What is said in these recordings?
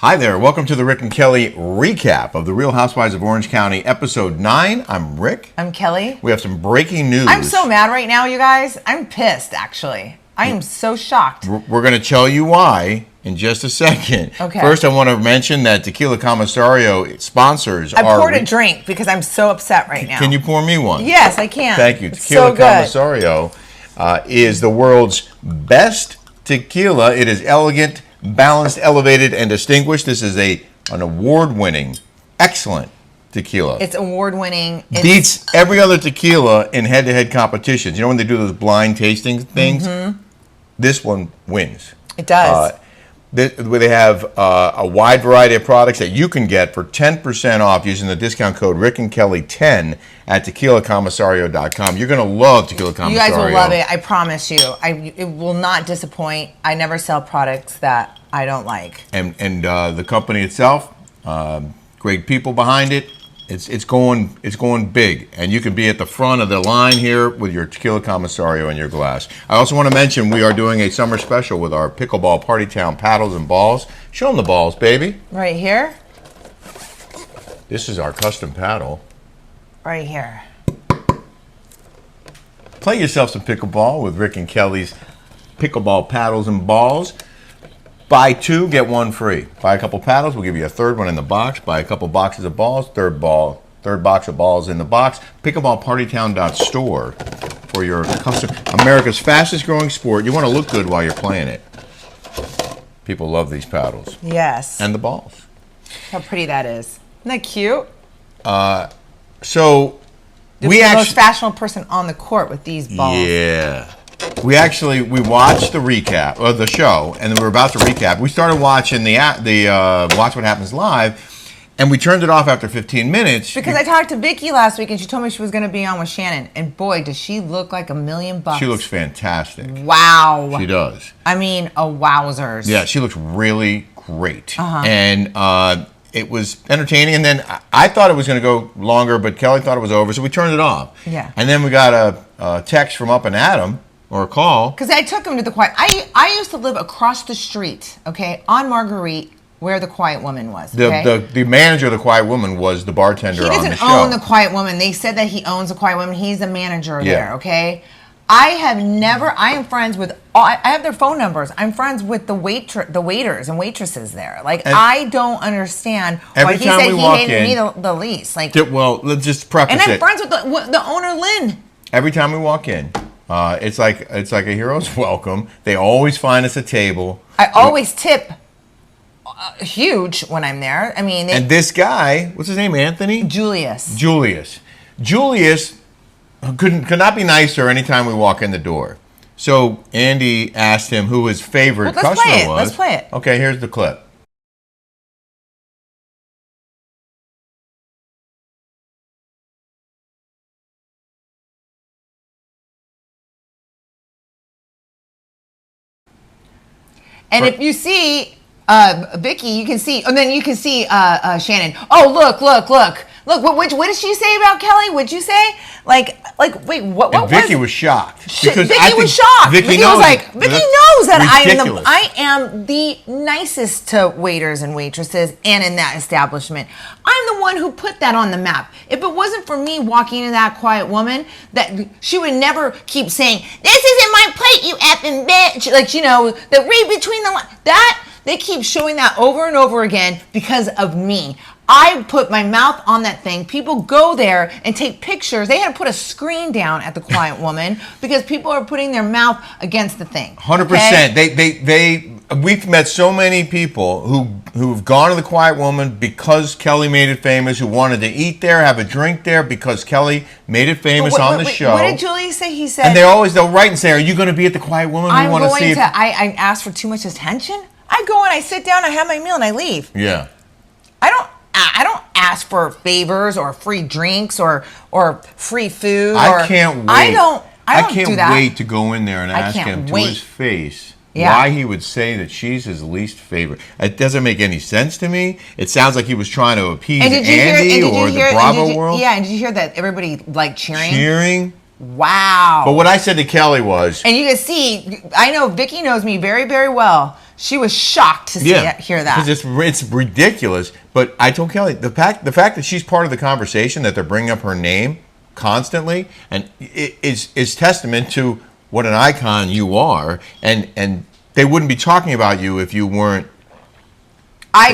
Hi there, welcome to the Rick and Kelly recap of The Real Housewives of Orange County, episode 9. I'm Rick. I'm Kelly. We have some breaking news. I'm so mad right now, you guys. I'm pissed, actually. I am so shocked. We're going to tell you why in just a second. Okay. First, I want to mention that Tequila Commissariat sponsors I poured a drink because I'm so upset right now. Can you pour me one? Yes, I can. Thank you. It's Tequila so good. Commissariat is the world's best tequila. It is elegant, balanced, elevated, and distinguished. This is an award-winning, excellent tequila. It's award-winning. Beats every other tequila in head-to-head competitions. You know when they do those blind tasting things? Mm-hmm. This one wins. It does. They have a wide variety of products that you can get for 10% off using the discount code RickandKelly10 at tequilacommissariat.com. You're going to love Tequila Commissariat. You guys will love it. I promise you. It will not disappoint. I never sell products that I don't like. And the company itself, great people behind it. It's going big, and you can be at the front of the line here with your Tequila Commissariat in your glass. I also want to mention we are doing a summer special with our Pickleball Party Town paddles and balls. Show them the balls, baby. Right here? This is our custom paddle. Right here. Play yourself some pickleball with Rick and Kelly's Pickleball paddles and balls. Buy two, get one free. Buy a couple paddles, we'll give you a third one in the box. Buy a couple boxes of balls, third box of balls in the box. Pickleballpartytown.store for your custom, America's fastest growing sport. You want to look good while you're playing it. People love these paddles. Yes. And the balls. How pretty that is. Isn't that cute? So You're the most fashionable person on the court with these balls. Yeah. We watched the recap of the show, and then we were about to recap. We started watching the Watch What Happens Live, and we turned it off after 15 minutes. Because I talked to Vicki last week, and she told me she was going to be on with Shannon. And boy, does she look like $1,000,000. She looks fantastic. Wow. She does. I mean, a wowzers. Yeah, she looks really great. Uh-huh. And it was entertaining, and then I thought it was going to go longer, but Kelly thought it was over, so we turned it off. Yeah. And then we got a text from Up and Adam. Or a call. Because I took him to the Quiet. I used to live across the street, okay, on Marguerite, where the Quiet Woman was. Okay? The manager of the Quiet Woman was the bartender on the show. He doesn't own the Quiet Woman. They said that he owns the Quiet Woman. He's the manager there, okay? I am friends with I have their phone numbers. I'm friends with the waiters and waitresses there. Like, I don't understand why he said he hated me the least. Like, well, let's just preface it. And I'm friends with the owner, Lynn. Every time we walk in, it's like a hero's welcome. They always find us a table. I always tip huge when I'm there. I mean, and this guy, what's his name? Anthony? Julius could not be nicer anytime we walk in the door. So Andy asked him who his favorite customer was. Let's play it. Okay, here's the clip. And if you see Vicki, you can see, and then you can see Shannon. Oh, look! What did she say about Kelly? What'd you say? Like, wait, what? And Vicki was shocked. Vicki was shocked. Vicki was like, Vicki knows that I am the nicest to waiters and waitresses, and in that establishment, I'm the one who put that on the map. If it wasn't for me walking into that Quiet Woman, that she would never keep saying, "This isn't my plate, you effing bitch." Like, you know, the read between the that. They keep showing that over and over again because of me. I put my mouth on that thing. People go there and take pictures. They had to put a screen down at the Quiet Woman because people are putting their mouth against the thing. 100%. We've met so many people who've gone to the Quiet Woman because Kelly made it famous, who wanted to eat there, have a drink there because Kelly made it famous on the show. What did Julius say? He said, and they'll write and say, "Are you going to be at the Quiet Woman? We want to see." I asked for too much attention. I go and I sit down, I have my meal, and I leave. Yeah. I don't ask for favors or free drinks or free food. I can't wait. I can't wait to go in there and ask him to his face why he would say that she's his least favorite. It doesn't make any sense to me. It sounds like he was trying to appease Andy or the Bravo world. Yeah, and did you hear that everybody like cheering? Cheering? Wow. But what I said to Kelly was... And you can see, I know Vicki knows me very, very well. She was shocked to hear that. Because it's ridiculous. But I told Kelly, the fact that she's part of the conversation, that they're bringing up her name constantly, and it is testament to what an icon you are. And they wouldn't be talking about you if you weren't. I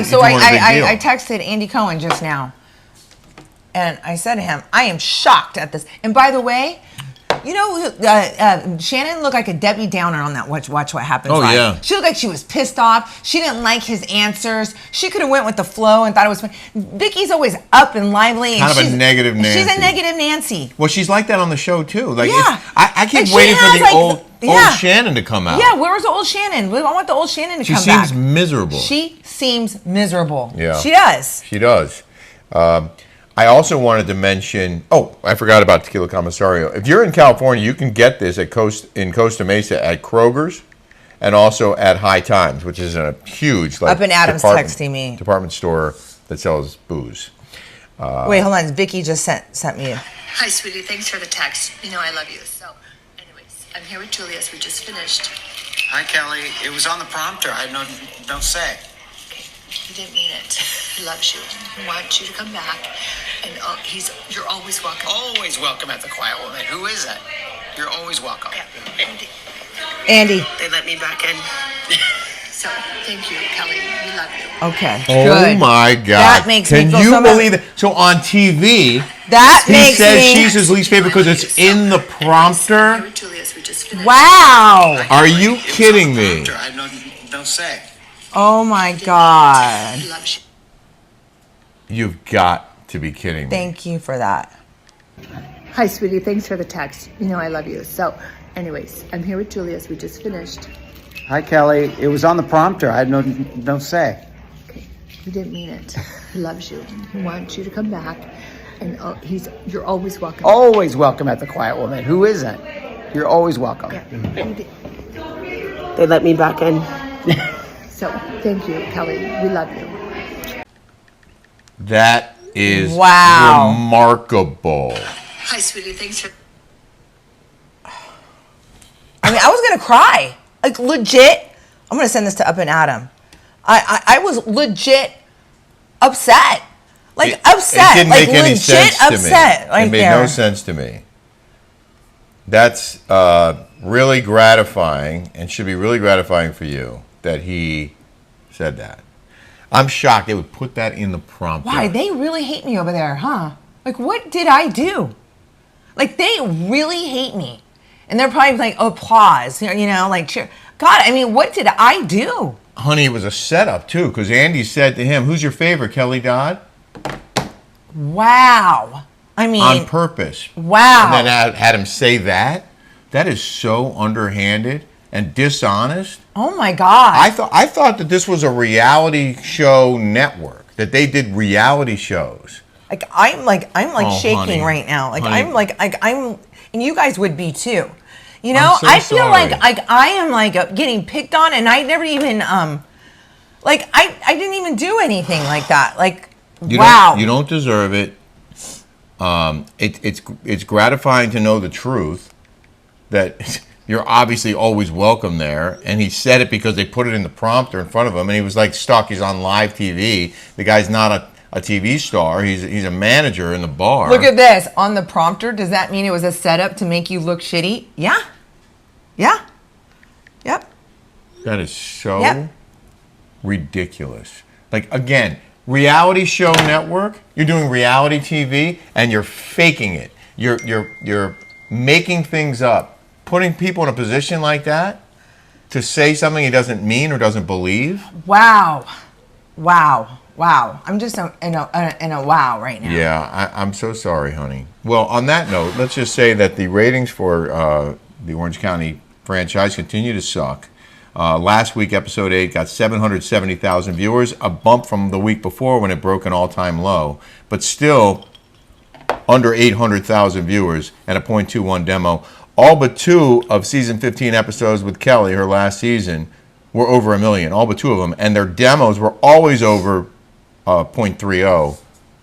texted Andy Cohen just now, and I said to him, I am shocked at this. And by the way, you know, Shannon looked like a Debbie Downer on that Watch What Happens Live. Yeah. She looked like she was pissed off. She didn't like his answers. She could have went with the flow and thought it was fun. Vicki's always up and lively. And kind of a negative Nancy. She's a negative Nancy. Well, she's like that on the show, too. Like, yeah. I keep waiting for the old Shannon to come out. Yeah, where was the old Shannon? I want the old Shannon to come back. She seems miserable. She seems miserable. Yeah. She does. She does. I also wanted to mention, I forgot about Tequila Commissarios. If you're in California, you can get this in Costa Mesa at Kroger's and also at High Times, which is a huge Up in Adams texting me. Department store that sells booze. Wait, hold on. Vicki just sent me. Hi, sweetie. Thanks for the text. You know I love you. So, anyways, I'm here with Julius. We just finished. Hi, Kelly. It was on the prompter. I don't say. He didn't mean it. He loves you. He wants you to come back. And you're always welcome. Always welcome at the Quiet Woman. Who is that? You're always welcome. Andy. They let me back in. So, thank you, Kelly. We love you. Okay. Oh, my God. That makes me feel so Can you believe it? So on TV, he says she's his least favorite because it's in the prompter? Wow. Are you kidding me? I don't say. Oh, my God. He loves you. You've got to be kidding me. Thank you for that. Hi, sweetie. Thanks for the text. You know I love you. So, anyways, I'm here with Julius. We just finished. Hi, Kelly. It was on the prompter. I don't say. Okay. He didn't mean it. He loves you. He wants you to come back. And you're always welcome. Always welcome at the Quiet Woman. Who isn't? You're always welcome. They let me back in. So, thank you, Kelly. We love you. That is wow. Remarkable. Hi, sweetie. Thanks for... I mean, I was going to cry. Like, legit. I'm going to send this to Up and Adam. I was legit upset. Like, upset. It didn't like, make any legit sense upset. to me. Right it made there. no sense to me. That's really gratifying and should be really gratifying for you that he said that. I'm shocked they would put that in the prompter. Why? They really hate me over there, huh? Like, what did I do? Like, they really hate me. And they're probably like, applause, you know, like, cheer. God, I mean, what did I do? Honey, it was a setup, too, because Andy said to him, who's your favorite, Kelly Dodd? Wow. I mean. On purpose. Wow. And then had him say that? That is so underhanded and dishonest. Oh, my God. I thought that this was a reality show network, that they did reality shows. Like, I'm shaking honey. right now. Like, Honey. I'm, and you guys would be too. You know, So I feel sorry. like I am like getting picked on, and I never even like I didn't even do anything like that. Like, wow. You don't deserve it. It's gratifying to know the truth that you're obviously always welcome there. And he said it because they put it in the prompter in front of him, and he was like stuck. He's on live TV. The guy's not a TV star. He's a manager in the bar. Look at this on the prompter. Does that mean it was a setup to make you look shitty? Yeah. Yeah. Yep. That is so ridiculous. Like, again, reality show network. You're doing reality TV and you're faking it. You're making things up, putting people in a position like that to say something he doesn't mean or doesn't believe. Wow. I'm just in a wow right now. Yeah, I'm so sorry, honey. Well, on that note, let's just say that the ratings for the Orange County franchise continue to suck. Last week, episode 8 got 770,000 viewers, a bump from the week before when it broke an all-time low, but still under 800,000 viewers and a .21 demo. All but 2 of season 15 episodes with Kelly, her last season, were over 1 million, all but 2 of them, and their demos were always over .30,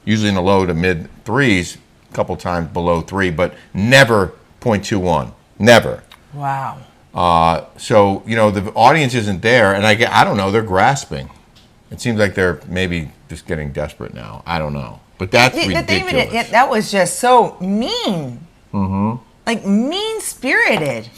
usually in the low to mid threes, a couple times below 3, but never .21, never. Wow. So the audience isn't there, and I don't know. They're grasping. It seems like they're maybe just getting desperate now. I don't know, but that's ridiculous. That was just so mean. Mm-hmm. Like mean-spirited.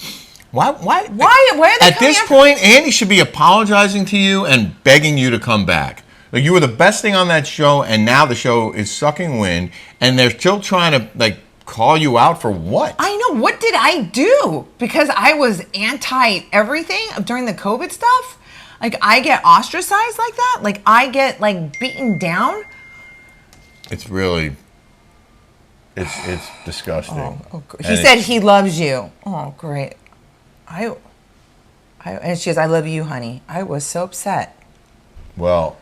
Why are they at this point, Andy should be apologizing to you and begging you to come back. Like, you were the best thing on that show, and now the show is sucking wind, and they're still trying to call you out for what? I know. What did I do? Because I was anti everything during the COVID stuff. Like, I get ostracized like that. Like, I get beaten down. It's really. It's disgusting. Oh, he said he loves you. Oh, great. And she goes, I love you, honey. I was so upset. Well,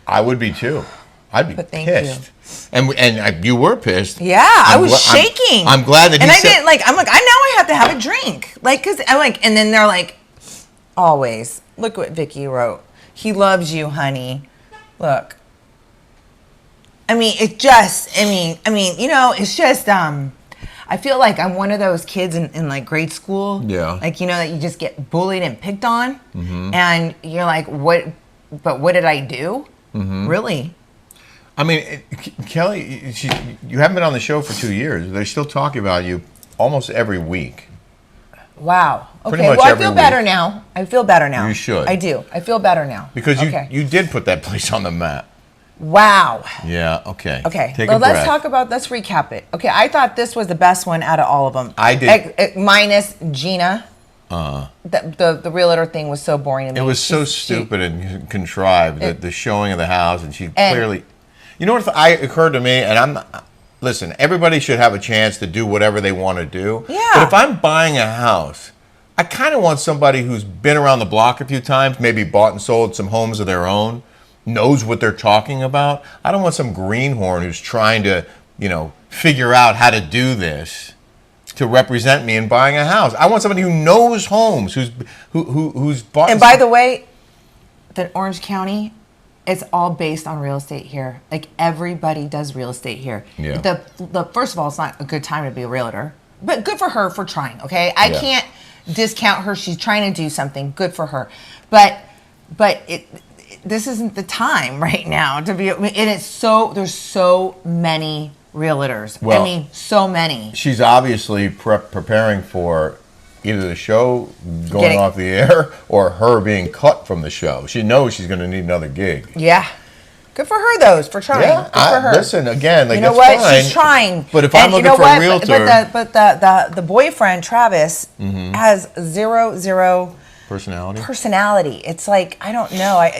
I would be too. I'd be pissed. You. And you were pissed. Yeah, I was shaking. I'm glad that he said. And I'm like, I know I have to have a drink. Cause I'm like, and then they're like, always. Look what Vicki wrote. He loves you, honey. Look. I mean, it's just, I feel like I'm one of those kids in grade school. Yeah. That you just get bullied and picked on. Mm-hmm. And you're like, what did I do? Mm-hmm. Really? I mean, Kelly, you haven't been on the show for 2 years. They're still talking about you almost every week. Wow. Okay. Pretty much Well, I every feel week. better now. I feel better now. You should. I do. I feel better now. Because you did put that place on the map. Wow. Yeah, okay. Okay. Take well, a breath. let's recap it. Okay, I thought this was the best one out of all of them. I did. Minus Gina. The realtor thing was so boring to me. It was so stupid and contrived, the showing of the house, and she clearly... You know what occurred to me, and listen, everybody should have a chance to do whatever they want to do. Yeah. But if I'm buying a house, I kind of want somebody who's been around the block a few times, maybe bought and sold some homes of their own, knows what they're talking about. I don't want some greenhorn who's trying to, figure out how to do this to represent me in buying a house. I want somebody who knows homes, who's bought. And by the way, the Orange County, it's all based on real estate here. Like, everybody does real estate here. Yeah. The first of all, it's not a good time to be a realtor, but good for her for trying. Okay, I can't discount her. She's trying to do something. Good for her, but this isn't the time right now to be. And there's so many realtors. Well, so many. She's obviously preparing for either the show going off the air or her being cut from the show. She knows she's going to need another gig. Yeah. Good for her, though, for trying. Yeah, good for her. Listen, again, you know what? Fine. She's trying. But if I'm looking for a realtor... But the boyfriend, Travis, has zero... Personality. It's like, I don't know.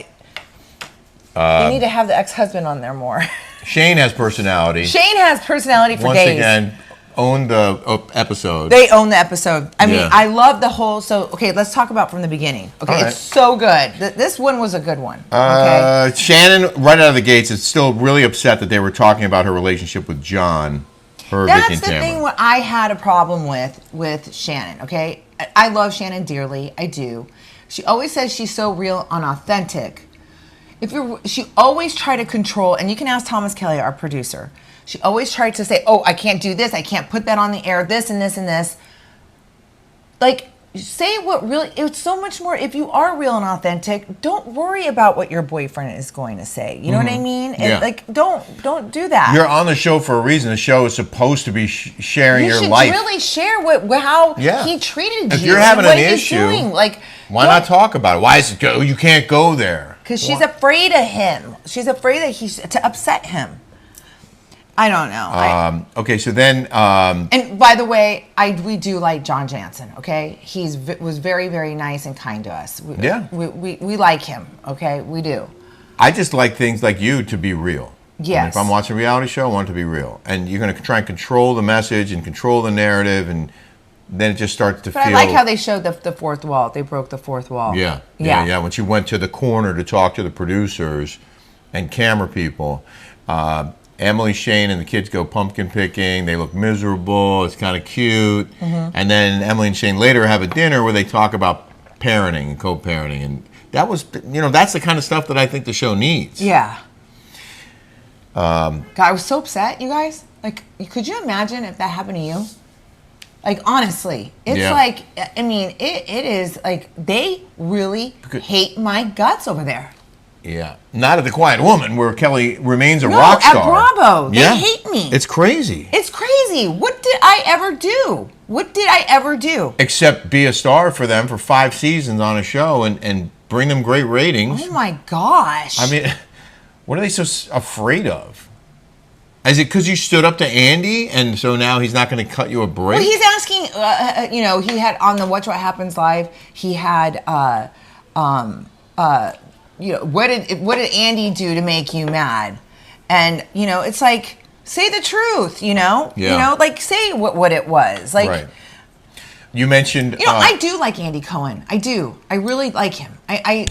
You need to have the ex-husband on there more. Shane has personality. Shane has personality for days. Once again, own the episode. They own the episode. I mean, I love the whole... So, okay, let's talk about from the beginning. Okay, right. It's so good. This one was a good one. Okay? Shannon, right out of the gates, is still really upset that they were talking about her relationship with John. That's the thing what I had a problem with Shannon, okay? I love Shannon dearly. I do. She always says she's so real and authentic. She always tried to control, and you can ask Thomas Kelly, our producer. She always tried to say, oh, I can't do this. I can't put that on the air, this and this and this. Like, say what really, it's so much more, if you are real and authentic, don't worry about what your boyfriend is going to say. You know what I mean? Yeah. Don't do that. You're on the show for a reason. The show is supposed to be sharing your life. You should really share how he treated you. If you're having an issue, why not talk about it? Why is it you can't go there? Because she's afraid of him. She's afraid that to upset him. I don't know. Okay, so then... and by the way, we do like John Jansen, okay? He was very, very nice and kind to us. We like him, okay? We do. I just like things like you to be real. Yes. If I'm watching a reality show, I want it to be real. And you're going to try and control the message and control the narrative, and then it just starts to feel... I like how they showed the fourth wall. They broke the fourth wall. Yeah. When she went to the corner to talk to the producers and camera people... Emily, Shane, and the kids go pumpkin picking. They look miserable. It's kind of cute. And then Emily and Shane later have a dinner where they talk about parenting and co-parenting. And that was, that's the kind of stuff that I think the show needs. Yeah. God, I was so upset, you guys. Like, could you imagine if that happened to you? Like, honestly, it's like, I mean, it is like they really hate my guts over there. Yeah. Not at The Quiet Woman, where Kelly remains a rock star. At Bravo. They hate me. It's crazy. It's crazy. What did I ever do? What did I ever do? Except be a star for them for 5 seasons on a show and bring them great ratings. Oh, my gosh. I mean, what are they so afraid of? Is it because you stood up to Andy, and so now he's not going to cut you a break? Well, he's asking, you know, he had on the Watch What Happens Live, he had, you know, what did Andy do to make you mad? And, you know, it's like, say the truth, you know? Yeah. You know, like, say what it was. Like, right. You mentioned... You know, I do like Andy Cohen. I do. I really like him. I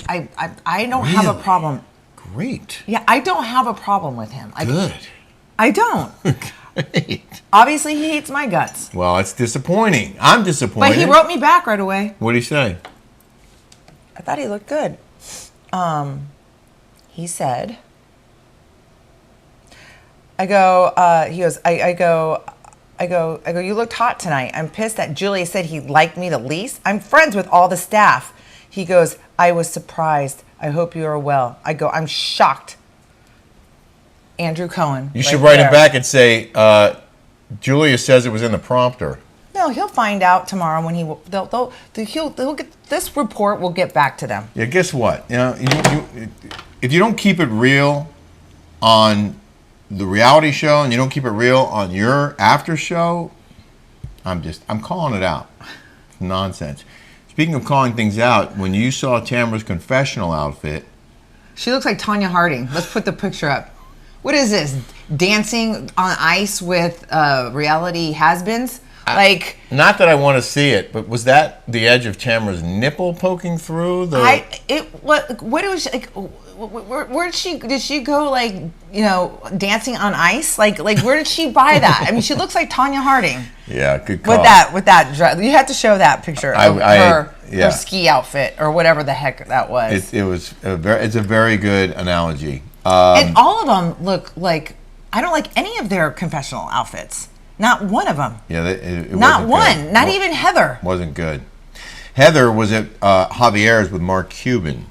don't have a problem. Great. Yeah, I don't have a problem with him. Good. I don't. Great. Obviously, he hates my guts. Well, it's disappointing. I'm disappointed. But he wrote me back right away. What did he say? I thought he looked good. He said, he goes, you looked hot tonight. I'm pissed that Julius said he liked me the least. I'm friends with all the staff. He goes, I was surprised. I hope you are well. I go, I'm shocked. Andrew Cohen. You should write him back and say, Julius says it was in the prompter. No, he'll find out tomorrow when he'll get this report. Will get back to them. Yeah, guess what? You know, if you don't keep it real on the reality show and you don't keep it real on your after show, I'm calling it out. It's nonsense. Speaking of calling things out, when you saw Tamara's confessional outfit, she looks like Tonya Harding. Let's put the picture up. What is this? Dancing on ice with reality has-beens? Like, not that I want to see it, but was that the edge of Tamara's nipple poking through the? What was she, like? Where did she go? Like, you know, dancing on ice? Like where did she buy that? I mean, she looks like Tonya Harding. Yeah, good call. With that dress, you have to show that picture of her ski outfit or whatever the heck that was. It's a very good analogy. And all of them look like, I don't like any of their confessional outfits. Not one of them. Yeah, it not wasn't one. Good. Not even Heather. Wasn't good. Heather was at Javier's with Mark Cuban,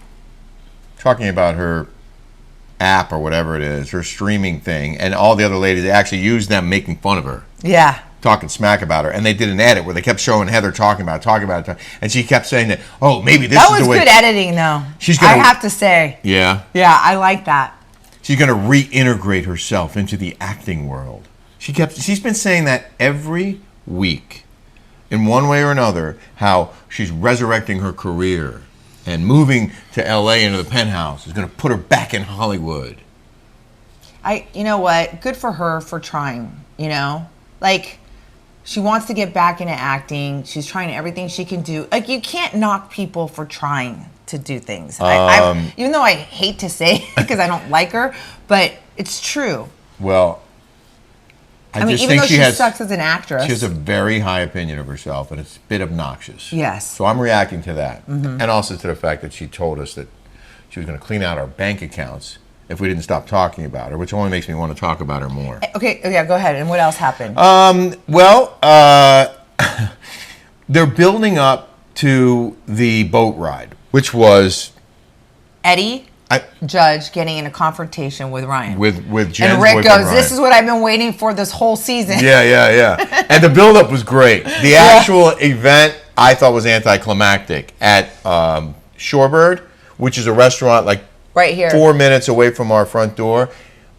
talking about her app or whatever it is, her streaming thing, and all the other ladies actually used them making fun of her. Yeah. Talking smack about her, and they did an edit where they kept showing Heather talking about it, and she kept saying that, oh, maybe this is the way. That was good editing, though. I have to say. Yeah. Yeah, I like that. She's going to reintegrate herself into the acting world. She's been saying that every week, in one way or another, how she's resurrecting her career and moving to LA into the penthouse is going to put her back in Hollywood. You know what? Good for her for trying, you know? Like, she wants to get back into acting. She's trying everything she can do. Like, you can't knock people for trying to do things. Even though I hate to say it because I don't like her, but it's true. Well, I mean, just even think though she sucks as an actress. She has a very high opinion of herself, and it's a bit obnoxious. Yes. So I'm reacting to that. Mm-hmm. And also to the fact that she told us that she was going to clean out our bank accounts if we didn't stop talking about her, which only makes me want to talk about her more. Okay, yeah, go ahead. And what else happened? They're building up to the boat ride, which was Eddie Judge getting in a confrontation with Ryan. With Jen's and Rick boyfriend, goes, Ryan. "This is what I've been waiting for this whole season." Yeah. And the build-up was great. The actual event, I thought, was anticlimactic at Shorebird, which is a restaurant like right here, 4 minutes away from our front door.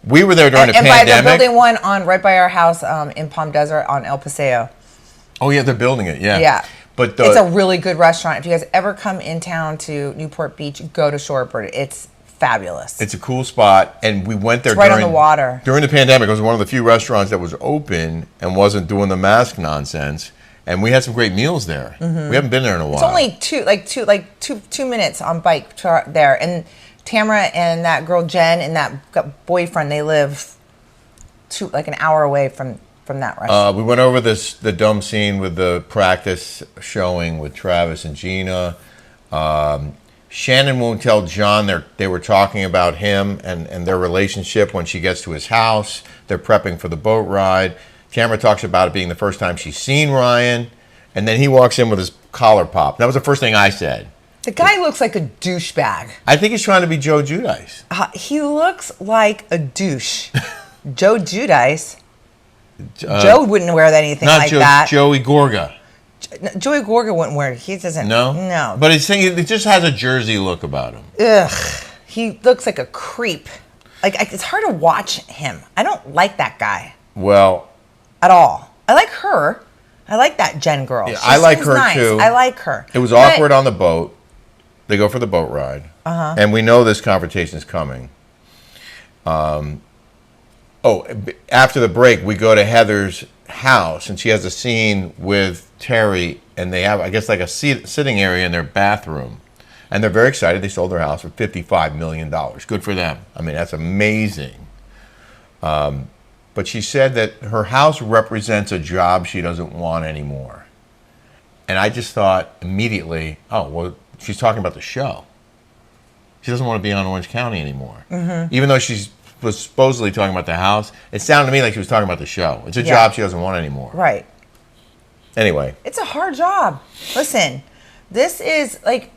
We were there during the pandemic. And they're building one right by our house in Palm Desert on El Paseo. Oh yeah, they're building it. Yeah. Yeah. But it's a really good restaurant. If you guys ever come in town to Newport Beach, go to Shorebird. It's fabulous. It's a cool spot, and we went there right on the water. During the pandemic. It was one of the few restaurants that was open and wasn't doing the mask nonsense. And we had some great meals there. Mm-hmm. We haven't been there in a while. It's only two minutes on bike there. And Tamara and that girl Jen and that boyfriend, they live like an hour away from that restaurant. We went over the dumb scene with the practice showing with Travis and Gina. Shannon won't tell John they were talking about him and their relationship when she gets to his house. They're prepping for the boat ride. Tamara talks about it being the first time she's seen Ryan, and then he walks in with his collar popped. That was the first thing I said. The guy looks like a douchebag. I think he's trying to be Joe Giudice. He looks like a douche. Joe Giudice. Joe wouldn't wear anything like that. Joey Gorga. Joey Gorga wouldn't wear it. He doesn't. No. But it's saying it just has a Jersey look about him. Ugh. He looks like a creep. Like, it's hard to watch him. I don't like that guy. Well. At all. I like her. I like that Jen girl. Yeah, I like her nice. too. I like her. It was awkward on the boat. They go for the boat ride. And we know this confrontation is coming. After the break, we go to Heather's house, and she has a scene with Terry, and they have, I guess, like a sitting area in their bathroom. And they're very excited. They sold their house for $55 million. Good for them. I mean, that's amazing. But she said that her house represents a job she doesn't want anymore. And I just thought immediately, oh, well, she's talking about the show. She doesn't want to be on Orange County anymore. Even though she was supposedly talking about the house, it sounded to me like she was talking about the show. It's a job she doesn't want anymore. Right. Anyway. It's a hard job. Listen, this is like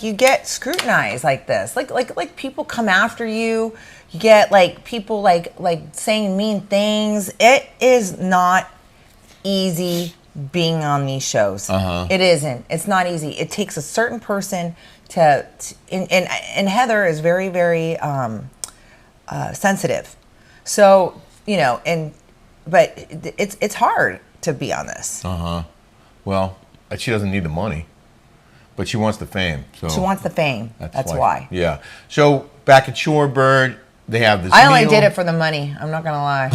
you get scrutinized like this. Like people come after you. You get like people like saying mean things. It is not easy being on these shows. It isn't. It's not easy. It takes a certain person and Heather is very, very sensitive. So, but it's hard to be on this. Well, she doesn't need the money, but she wants the fame. So she wants the fame. That's why. Yeah. So back at Shorebird, they have this I only did it for the money. I'm not going to lie.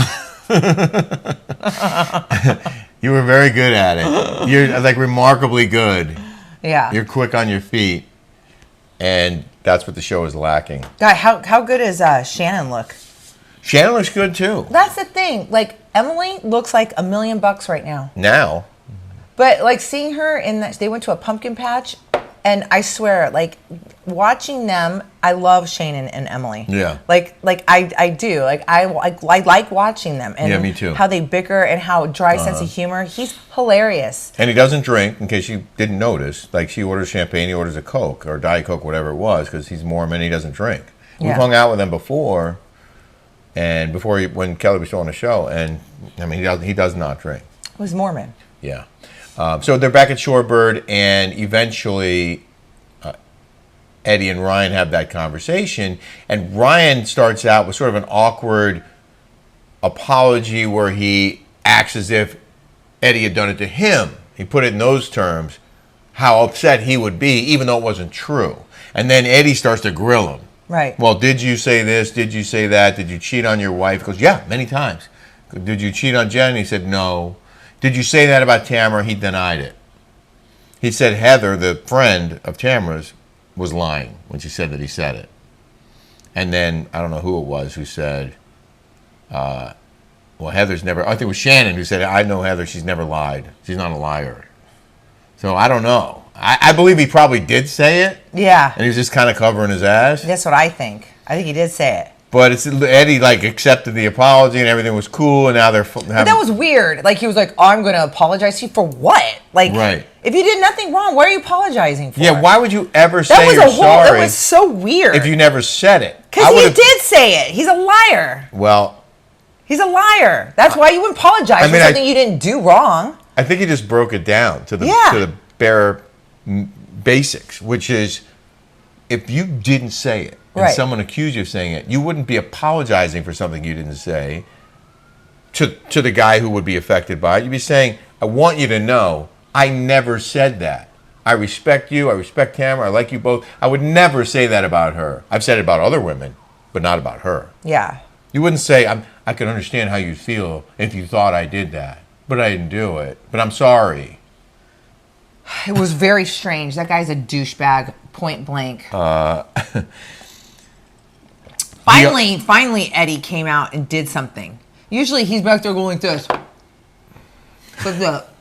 You were very good at it. You're like remarkably good. Yeah. You're quick on your feet. And that's what the show is lacking. God, how good does Shannon look? Shannon looks good too. That's the thing. Like Emily looks like $1 million right now. Now. But like seeing her they went to a pumpkin patch, and I swear, like watching them, I love Shannon and Emily. Yeah. Like I do. Like I like watching them. And yeah, me too. How they bicker and how dry sense of humor. He's hilarious. And he doesn't drink, in case you didn't notice. Like she orders champagne, he orders a Coke or Diet Coke, whatever it was, because he's Mormon. He doesn't drink. Yeah. We've hung out with him before, and when Kelly was still on the show, and I mean he does not drink. He was Mormon. Yeah. So they're back at Shorebird, and eventually Eddie and Ryan have that conversation, and Ryan starts out with sort of an awkward apology where he acts as if Eddie had done it to him. He put it in those terms, how upset he would be, even though it wasn't true. And then Eddie starts to grill him. Right. Well, did you say this? Did you say that? Did you cheat on your wife? He goes, yeah, many times. Did you cheat on Jen? He said, no. Did you say that about Tamara? He denied it. He said Heather, the friend of Tamara's, was lying when she said that he said it. And then, I don't know who it was who said, well, Heather's never, I think it was Shannon who said, I know Heather, she's never lied. She's not a liar. So I don't know. I believe he probably did say it. Yeah. And he was just kind of covering his ass. That's what I think. I think he did say it. But it's Eddie like accepted the apology and everything was cool, and now they're having, but that was weird. Like he was like, "Oh, I'm going to apologize to you for what? Like, right. If you did nothing wrong, what are you apologizing for?" Yeah, why would you ever say you're sorry? That was so weird. If you never said it, because he did say it. He's a liar. Well, he's a liar. That's why you wouldn't apologize for something you didn't do wrong. I think he just broke it down to the bare basics, which is if you didn't say it. And someone accused you of saying it, you wouldn't be apologizing for something you didn't say to the guy who would be affected by it. You'd be saying, I want you to know I never said that. I respect you. I respect Tamara. I like you both. I would never say that about her. I've said it about other women, but not about her. Yeah. You wouldn't say, I can understand how you'd feel if you thought I did that, but I didn't do it. But I'm sorry. It was very strange. That guy's a douchebag, point blank. Finally, Eddie came out and did something. Usually he's back there going like this. What's up?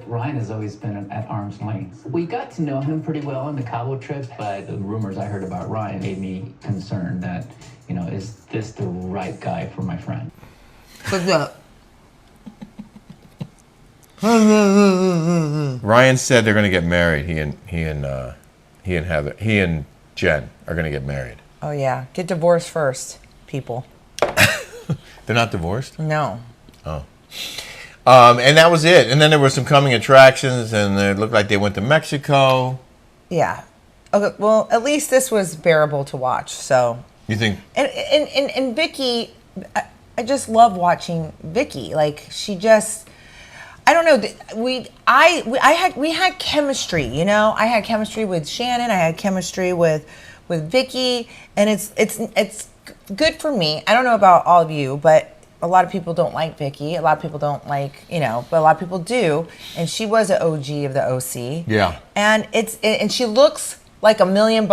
Ryan has always been at arm's length. We got to know him pretty well on the Cabo trip, but the rumors I heard about Ryan made me concerned that, is this the right guy for my friend? What's up? Ryan said they're going to get married. He and Jen are going to get married. Oh yeah, get divorced first, people. They're not divorced? No. Oh. And that was it. And then there were some coming attractions, and it looked like they went to Mexico. Yeah. Okay. Well, at least this was bearable to watch. So. You think? And Vicki, I just love watching Vicki. Like she just, I don't know. We had chemistry. You know, I had chemistry with Shannon. I had chemistry with Vicki, and it's good for me. I don't know about all of you, but a lot of people don't like Vicki. A lot of people don't like, but a lot of people do. And she was an OG of the OC. Yeah. And she looks like $1 million.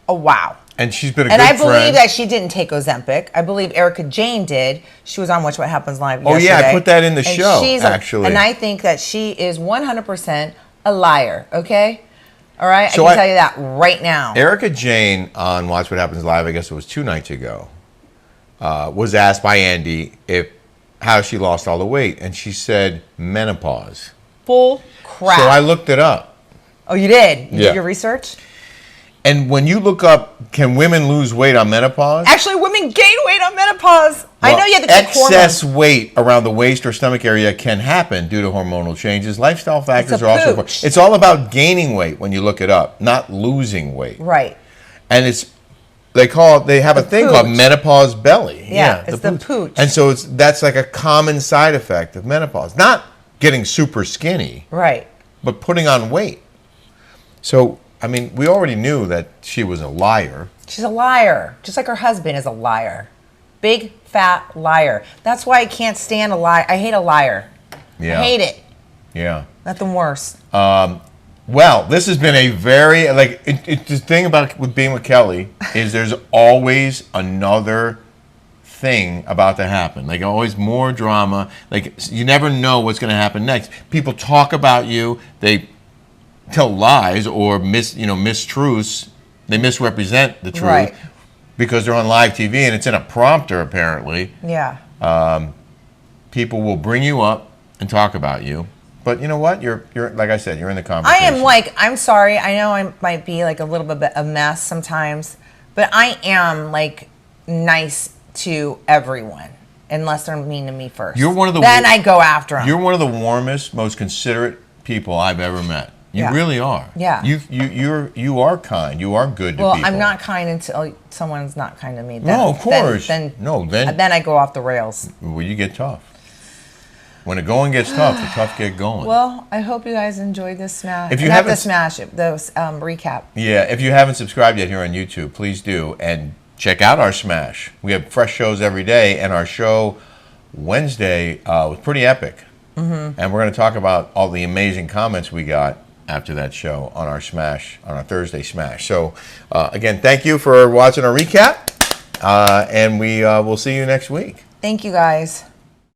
Oh wow. And she's been a good friend. And I believe that she didn't take Ozempic. I believe Erica Jayne did. She was on Watch What Happens Live yesterday. Oh yeah, I put that in the show, actually. And I think that she is 100% a liar, okay? All right? So I can tell you that right now. Erica Jayne on Watch What Happens Live, I guess it was 2 nights ago, was asked by Andy how she lost all the weight. And she said menopause. Full crap. So I looked it up. Oh, you did? You did your research? And when you look up, can women lose weight on menopause? Actually, women gain weight on menopause. Well, I know you have to take excess weight around the waist or stomach area can happen due to hormonal changes. Lifestyle factors are also important. It's all about gaining weight when you look it up, not losing weight. Right. And they have a thing called menopause belly. Yeah, it's the pooch. And so that's like a common side effect of menopause. Not getting super skinny. Right. But putting on weight. So, I mean, we already knew that she was a liar. She's a liar, just like her husband is a liar. Big, fat liar. That's why I can't stand a lie. I hate a liar. Yeah. I hate it. Yeah. Nothing worse. Well, this has been a very, the thing about being with Kelly is there's always another thing about to happen. Like, always more drama. Like, you never know what's going to happen next. People talk about you. They tell lies or mistruths. They misrepresent the truth because they're on live TV and it's in a prompter apparently. Yeah. People will bring you up and talk about you, but you know what? You're like I said, you're in the conversation. I'm sorry. I know I might be like a little bit a mess sometimes, but I am like nice to everyone unless they're mean to me first. You're one of the then I go after them. You're one of the warmest, most considerate people I've ever met. You really are. Yeah. You are kind. You are good to people. Well, I'm not kind until someone's not kind to me. No, of course. Then I go off the rails. Well, you get tough. When the going gets tough, the tough get going. Well, I hope you guys enjoyed this smash. If you haven't recap. Yeah, if you haven't subscribed yet here on YouTube, please do and check out our smash. We have fresh shows every day, and our show Wednesday was pretty epic. Mm-hmm. And we're going to talk about all the amazing comments we got after that show on our smash, on our Thursday smash. So again, thank you for watching our recap, and we will see you next week. Thank you guys.